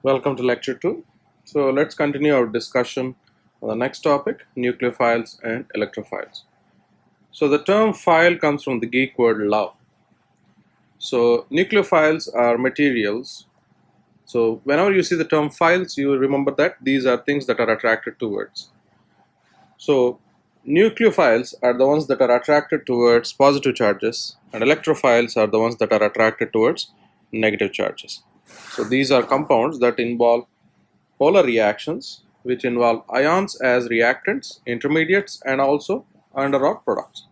Welcome to lecture 2. So let's continue our discussion on the next topic, nucleophiles and electrophiles. So the term phile comes from the Greek word love. So nucleophiles are materials. So whenever you see the term philes, you remember that these are things that are attracted towards. So nucleophiles are the ones that are attracted towards positive charges, and electrophiles are the ones that are attracted towards negative charges. So these are compounds that involve polar reactions, which involve ions as reactants, intermediates, and also under or products.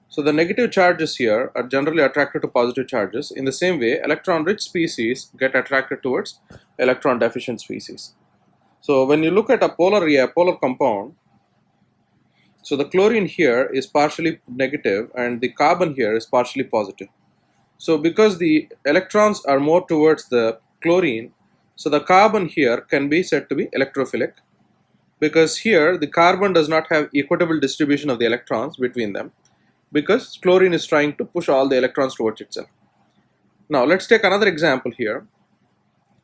So the negative charges here are generally attracted to positive charges. In the same way, electron-rich species get attracted towards electron-deficient species. So when you look at a polar compound, so the chlorine here is partially negative and the carbon here is partially positive. So because the electrons are more towards the chlorine, so the carbon here can be said to be electrophilic, because here the carbon does not have equitable distribution of the electrons between them, because chlorine is trying to push all the electrons towards itself. Now let's take another example here.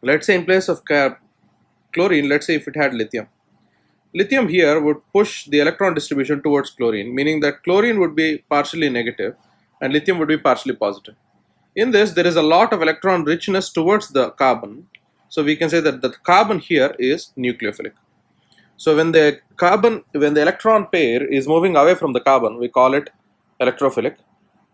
Let's say in place of chlorine, let's say if it had lithium. Lithium here would push the electron distribution towards chlorine, meaning that chlorine would be partially negative and lithium would be partially positive. In this, there is a lot of electron richness towards the carbon. So we can say that the carbon here is nucleophilic. So when the electron pair is moving away from the carbon, we call it electrophilic.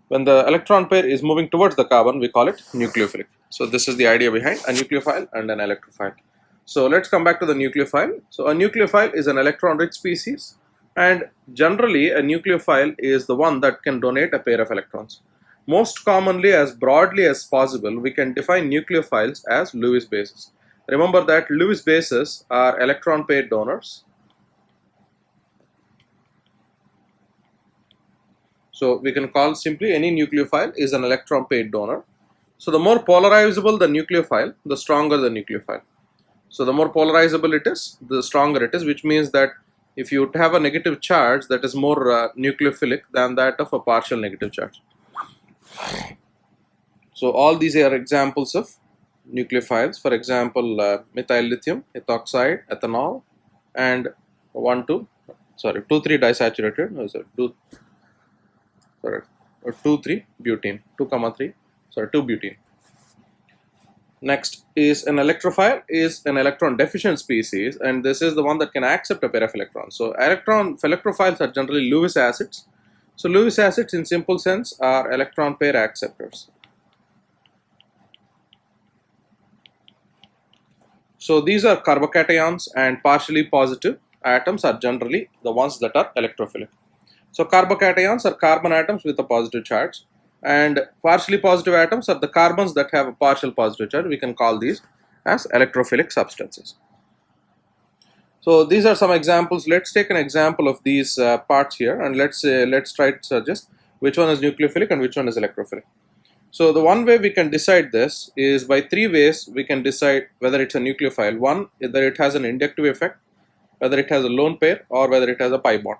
When the electron pair is moving towards the carbon, we call it nucleophilic. So this is the idea behind a nucleophile and an electrophile. So let's come back to the nucleophile. So a nucleophile is an electron-rich species, and generally a nucleophile is the one that can donate a pair of electrons. Most commonly, as broadly as possible, we can define nucleophiles as Lewis bases. Remember that Lewis bases are electron pair donors. So we can call simply any nucleophile is an electron pair donor. So the more polarizable the nucleophile, the stronger the nucleophile. So the more polarizable it is, the stronger it is, which means that if you have a negative charge, that is more nucleophilic than that of a partial negative charge. So all these are examples of nucleophiles. For example, methyl lithium, ethoxide, ethanol, and 2,3 disaturated. No, sorry, 2,3 butene, 2 butene. Next is an electrophile is an electron deficient species, and this is the one that can accept a pair of electrons. So electrophiles are generally Lewis acids. So Lewis acids in simple sense are electron pair acceptors. So these are carbocations, and partially positive atoms are generally the ones that are electrophilic. So carbocations are carbon atoms with a positive charge, and partially positive atoms are the carbons that have a partial positive charge. We can call these as electrophilic substances. So these are some examples. Let's take an example of these parts here, and let's try to suggest which one is nucleophilic and which one is electrophilic. So the one way we can decide this is by three ways we can decide whether it's a nucleophile. One, whether it has an inductive effect, whether it has a lone pair, or whether it has a pi bond.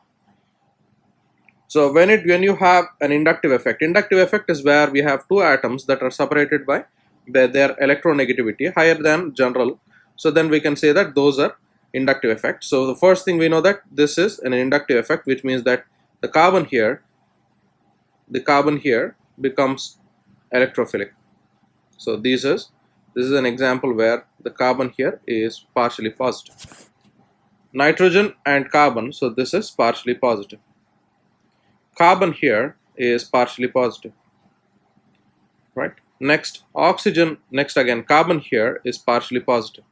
So when you have an inductive effect is where we have two atoms that are separated by their electronegativity higher than general. So then we can say that those are inductive effects. So the first thing we know that this is an inductive effect, which means that the carbon here becomes electrophilic. So this is an example where the carbon here is partially positive. Nitrogen and carbon, so this is partially positive. Carbon here is partially positive, right? Next, oxygen, again, carbon here is partially positive.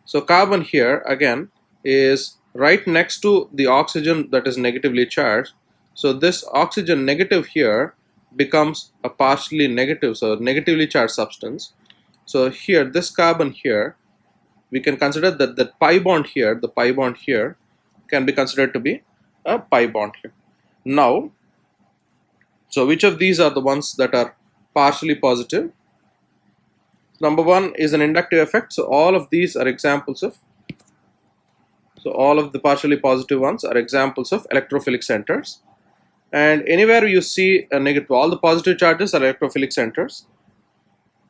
So carbon here again is right next to the oxygen that is negatively charged. So this oxygen negative here becomes a partially negative, so negatively charged substance. So here, this carbon here, we can consider that the pi bond here can be considered to be a pi bond here. Now, so which of these are the ones that are partially positive? Number one is an inductive effect. So all of these are examples of, so all of the partially positive ones are examples of electrophilic centers. And anywhere you see a negative, all the positive charges are electrophilic centers.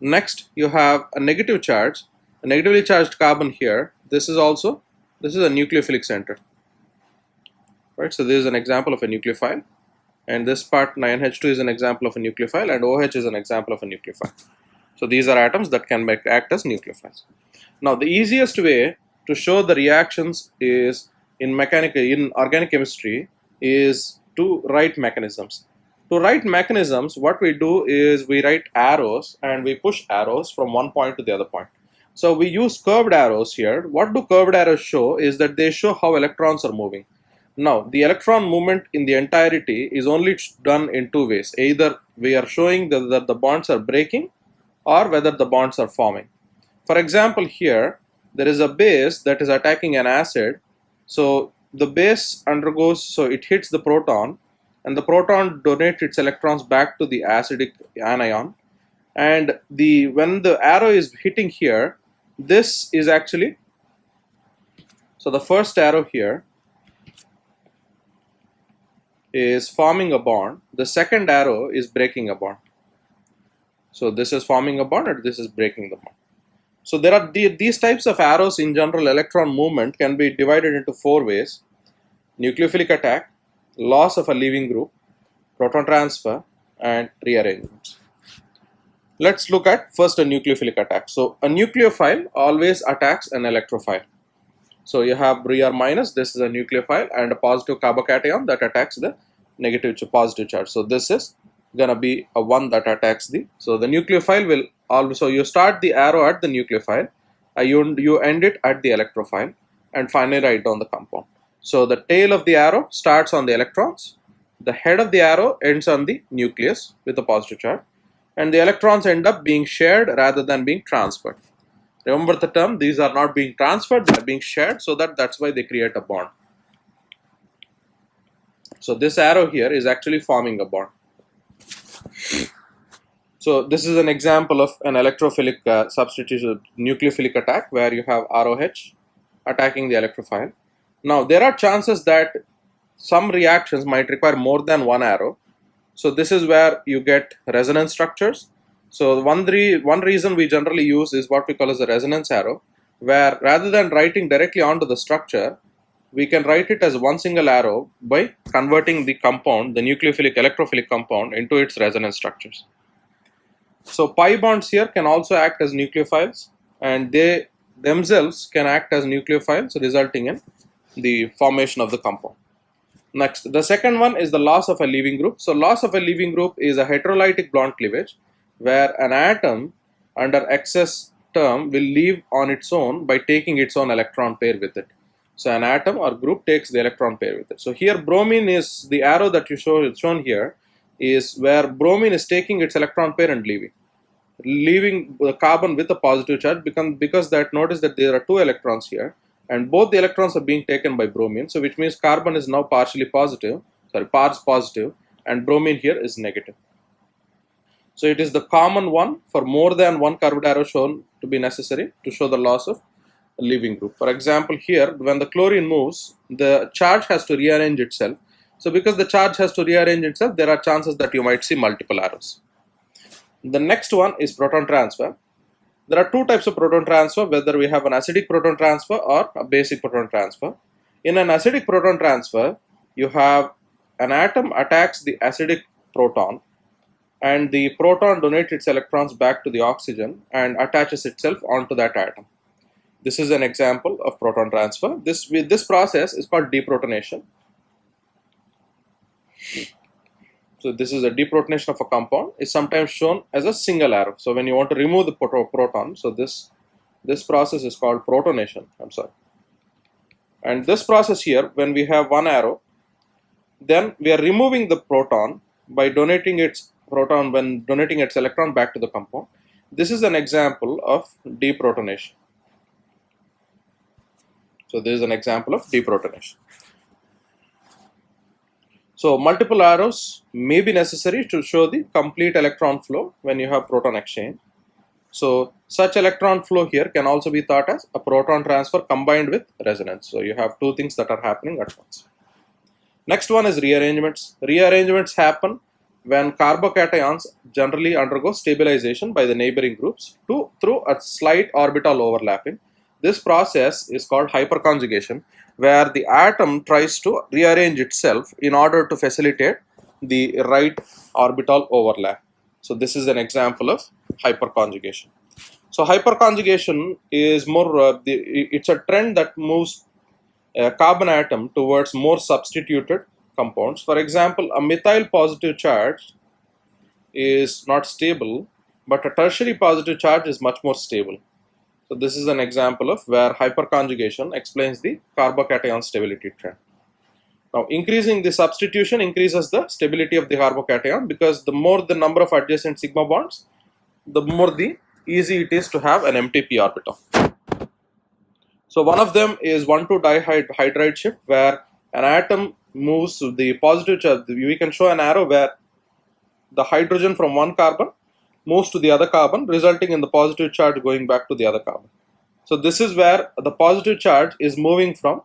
Next, you have a negative charge. a negatively charged carbon here, this is a nucleophilic center, right? So this is an example of a nucleophile, and this part 9H2 is an example of a nucleophile, and OH is an example of a nucleophile. So these are atoms that can act as nucleophiles. Now the easiest way to show the reactions is in organic chemistry is to write mechanisms. To write mechanisms, what we do is we write arrows and we push arrows from one point to the other point. So we use curved arrows here. What do curved arrows show is that they show how electrons are moving. Now the electron movement in the entirety is only done in two ways. Either we are showing that the bonds are breaking or whether the bonds are forming. For example, here there is a base that is attacking an acid. So the base it hits the proton, and the proton donates its electrons back to the acidic anion. And when the arrow is hitting here, this is actually, so the first arrow here is forming a bond. The second arrow is breaking a bond. So this is forming a bond and this is breaking the bond. So there are these types of arrows in general. Electron movement can be divided into four ways: nucleophilic attack, loss of a leaving group, proton transfer, and rearrangements. Let's look at first a nucleophilic attack. So a nucleophile always attacks an electrophile. So you have Br minus, this is a nucleophile, and a positive carbocation that attacks the negative to positive charge. So this is gonna be a one that attacks so the nucleophile will also, you start the arrow at the nucleophile, you end it at the electrophile, and finally write down the compound. So the tail of the arrow starts on the electrons, the head of the arrow ends on the nucleus with a positive charge, and the electrons end up being shared rather than being transferred. Remember the term, these are not being transferred, they are being shared, so that's why they create a bond. So this arrow here is actually forming a bond. So this is an example of an electrophilic substitution nucleophilic attack where you have ROH attacking the electrophile. Now there are chances that some reactions might require more than one arrow. So this is where you get resonance structures. So one reason we generally use is what we call as a resonance arrow, where rather than writing directly onto the structure, we can write it as one single arrow by converting the compound, the nucleophilic electrophilic compound, into its resonance structures. So pi bonds here can also act as nucleophiles, and they themselves can act as nucleophiles, resulting in the formation of the compound. Next, the second one is the loss of a leaving group. So loss of a leaving group is a heterolytic bond cleavage, where an atom under excess term will leave on its own by taking its own electron pair with it. So an atom or group takes the electron pair with it. So here bromine is the arrow that you shown here is where bromine is taking its electron pair and leaving the carbon with a positive charge, because that notice that there are two electrons here and both the electrons are being taken by bromine. So which means carbon is now pars positive, and bromine here is negative. So it is the common one for more than one curved arrow shown to be necessary to show the loss of a leaving group. For example, here when the chlorine moves, the charge has to rearrange itself. So because the charge has to rearrange itself, there are chances that you might see multiple arrows. The next one is proton transfer. There are two types of proton transfer, whether we have an acidic proton transfer or a basic proton transfer. In an acidic proton transfer, you have an atom attacks the acidic proton, and the proton donates its electrons back to the oxygen and attaches itself onto that atom. This is an example of proton transfer. This process is called deprotonation. So this is a deprotonation of a compound. Is sometimes shown as a single arrow. So when you want to remove the proton, so this process is called protonation. And this process here, when we have one arrow, then we are removing the proton by donating its electron back to the compound. This is an example of deprotonation. So this is an example of deprotonation. So multiple arrows may be necessary to show the complete electron flow when you have proton exchange. So such electron flow here can also be thought as a proton transfer combined with resonance. So you have two things that are happening at once. Next one is rearrangements. Rearrangements happen when carbocations generally undergo stabilization by the neighboring groups through a slight orbital overlapping. This process is called hyperconjugation, where the atom tries to rearrange itself in order to facilitate the right orbital overlap. So this is an example of hyperconjugation. So hyperconjugation is more, it's a trend that moves a carbon atom towards more substituted compounds. For example, a methyl positive charge is not stable, but a tertiary positive charge is much more stable. So this is an example of where hyperconjugation explains the carbocation stability trend. Now, increasing the substitution increases the stability of the carbocation, because the more the number of adjacent sigma bonds, the more the easy it is to have an empty p orbital. So one of them is 1,2-dihydride shift, where an atom moves to the positive charge. We can show an arrow where the hydrogen from one carbon moves to the other carbon, resulting in the positive charge going back to the other carbon. So this is where the positive charge is moving from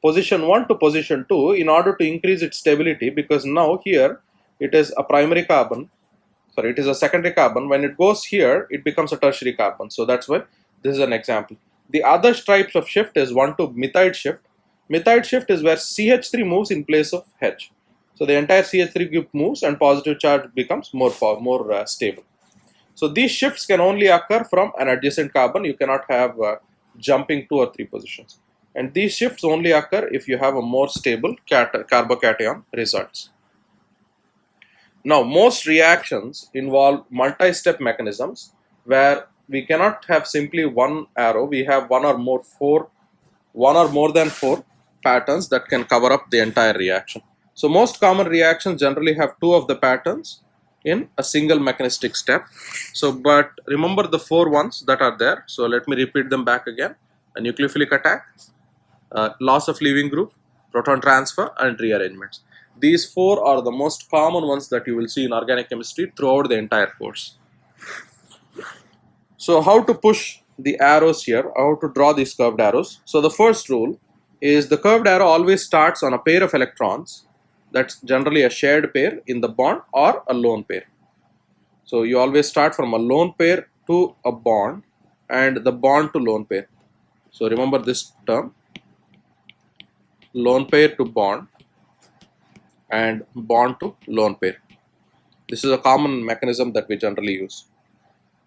position 1 to position 2 in order to increase its stability, because now here it is a primary carbon, sorry, it is a secondary carbon. When it goes here, it becomes a tertiary carbon. So that's why this is an example. The other types of shift is 1,2-methide shift. Methide shift is where CH3 moves in place of H. So the entire CH3 group moves and positive charge becomes more stable. So these shifts can only occur from an adjacent carbon. You cannot have jumping 2 or 3 positions. And these shifts only occur if you have a more stable carbocation results. Now, most reactions involve multi-step mechanisms where we cannot have simply one arrow. We have one or more than 4 patterns that can cover up the entire reaction. So most common reactions generally have 2 of the patterns in a single mechanistic step. So, but remember the 4 ones that are there. So let me repeat them back again: a nucleophilic attack, loss of leaving group, proton transfer, and rearrangements. These 4 are the most common ones that you will see in organic chemistry throughout the entire course. So how to push the arrows here, how to draw these curved arrows. So the first rule is the curved arrow always starts on a pair of electrons. That's generally a shared pair in the bond or a lone pair. So you always start from a lone pair to a bond and the bond to lone pair. So remember this term: lone pair to bond and bond to lone pair. This is a common mechanism that we generally use,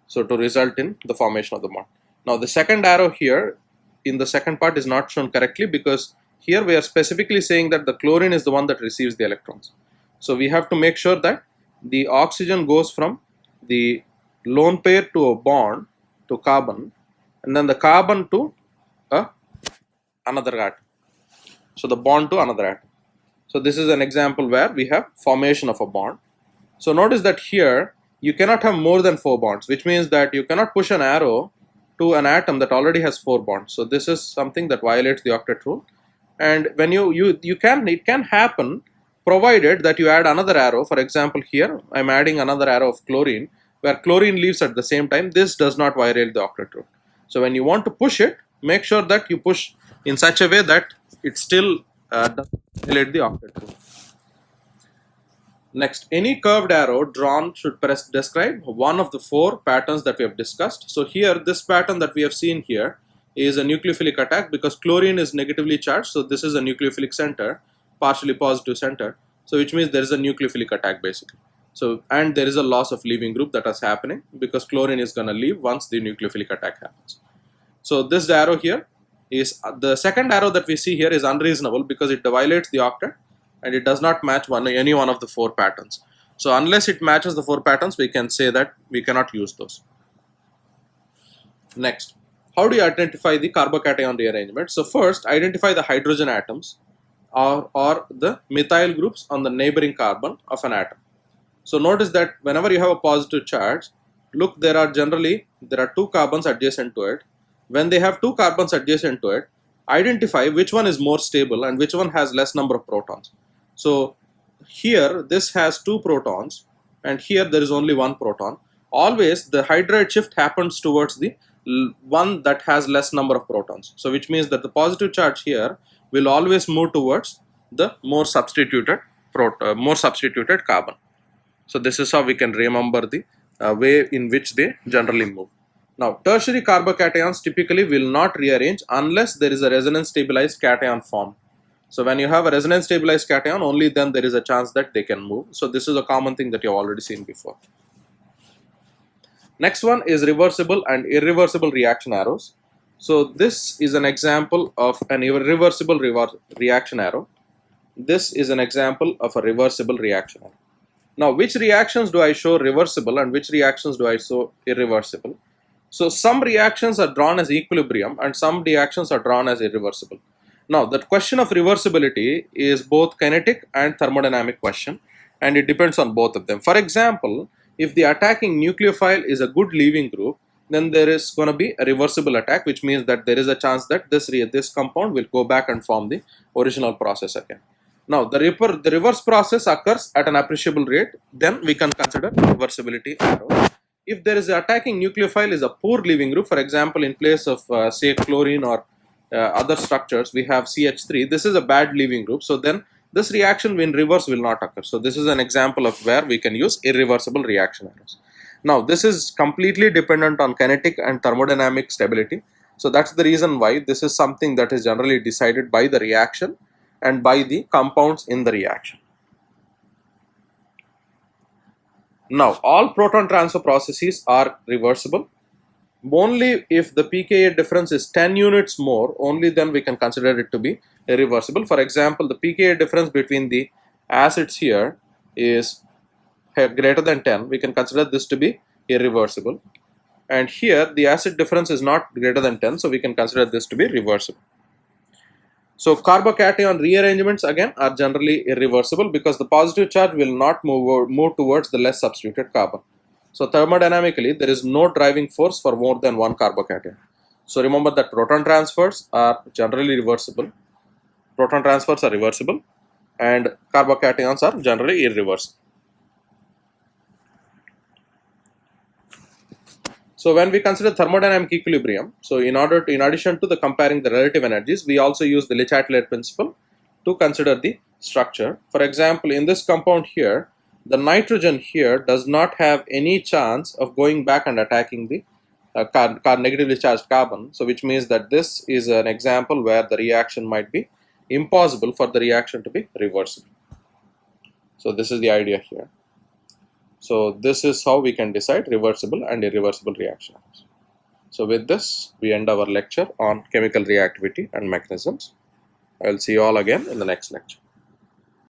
so to result in the formation of the bond. Now the second arrow here in the second part is not shown correctly, because here we are specifically saying that the chlorine is the one that receives the electrons. So we have to make sure that the oxygen goes from the lone pair to a bond to carbon, and then the carbon to another atom. So the bond to another atom. So this is an example where we have formation of a bond. So notice that here you cannot have more than 4 bonds, which means that you cannot push an arrow to an atom that already has 4 bonds. So this is something that violates the octet rule. And when it can happen provided that you add another arrow. For example, here I'm adding another arrow of chlorine, where chlorine leaves at the same time. This does not violate the octet rule. So when you want to push it, make sure that you push in such a way that it still doesn't violate the octet rule. Next, any curved arrow drawn should describe one of the 4 patterns that we have discussed. So here, this pattern that we have seen here is a nucleophilic attack, because chlorine is negatively charged. So this is a nucleophilic center, partially positive center. So which means there is a nucleophilic attack basically. So, and there is a loss of leaving group that is happening, because chlorine is going to leave once the nucleophilic attack happens. So this arrow here is, the second arrow that we see here is unreasonable, because it violates the octet and it does not match any one of the 4 patterns. So unless it matches the 4 patterns, we can say that we cannot use those. Next, how do you identify the carbocation rearrangement? So first, identify the hydrogen atoms or the methyl groups on the neighboring carbon of an atom. So notice that whenever you have a positive charge, look, there are 2 carbons adjacent to it. When they have 2 carbons adjacent to it, identify which one is more stable and which one has less number of protons. So here this has 2 protons and here there is only 1 proton. Always the hydride shift happens towards the one that has less number of protons. So which means that the positive charge here will always move towards the more substituted carbon. So this is how we can remember the way in which they generally move. Now, tertiary carbocations typically will not rearrange unless there is a resonance stabilized cation formed. So when you have a resonance stabilized cation, only then there is a chance that they can move. So this is a common thing that you have already seen before. Next one is reversible and irreversible reaction arrows. So this is an example of an irreversible reaction arrow. This is an example of a reversible reaction arrow. Now, which reactions do I show reversible and which reactions do I show irreversible? So some reactions are drawn as equilibrium and some reactions are drawn as irreversible. Now, the question of reversibility is both kinetic and thermodynamic question, and it depends on both of them. For example, if the attacking nucleophile is a good leaving group, then there is going to be a reversible attack, which means that there is a chance that this compound will go back and form the original process again. Now, the reverse process occurs at an appreciable rate, then we can consider reversibility arrow. If there is attacking nucleophile is a poor leaving group, for example, in place of say chlorine or other structures, we have CH3. This is a bad leaving group, so then this reaction in reverse will not occur. So this is an example of where we can use irreversible reaction arrows. Now, this is completely dependent on kinetic and thermodynamic stability. So that's the reason why this is something that is generally decided by the reaction and by the compounds in the reaction. Now, all proton transfer processes are reversible. Only if the pKa difference is 10 units more, only then we can consider it to be irreversible. For example, the pKa difference between the acids here is greater than 10. We can consider this to be irreversible. And here the acid difference is not greater than 10, so we can consider this to be reversible. So carbocation rearrangements again are generally irreversible because the positive charge will not move towards the less substituted carbon. So thermodynamically, there is no driving force for more than one carbocation. So remember that proton transfers are generally reversible. Proton transfers are reversible and carbocations are generally irreversible. So when we consider thermodynamic equilibrium, so in addition to the comparing the relative energies, we also use the Le Chatelet principle to consider the structure. For example, in this compound here, the nitrogen here does not have any chance of going back and attacking the negatively charged carbon. So which means that this is an example where the reaction might be impossible for the reaction to be reversible. So this is the idea here. So this is how we can decide reversible and irreversible reactions. So with this, we end our lecture on chemical reactivity and mechanisms. I will see you all again in the next lecture.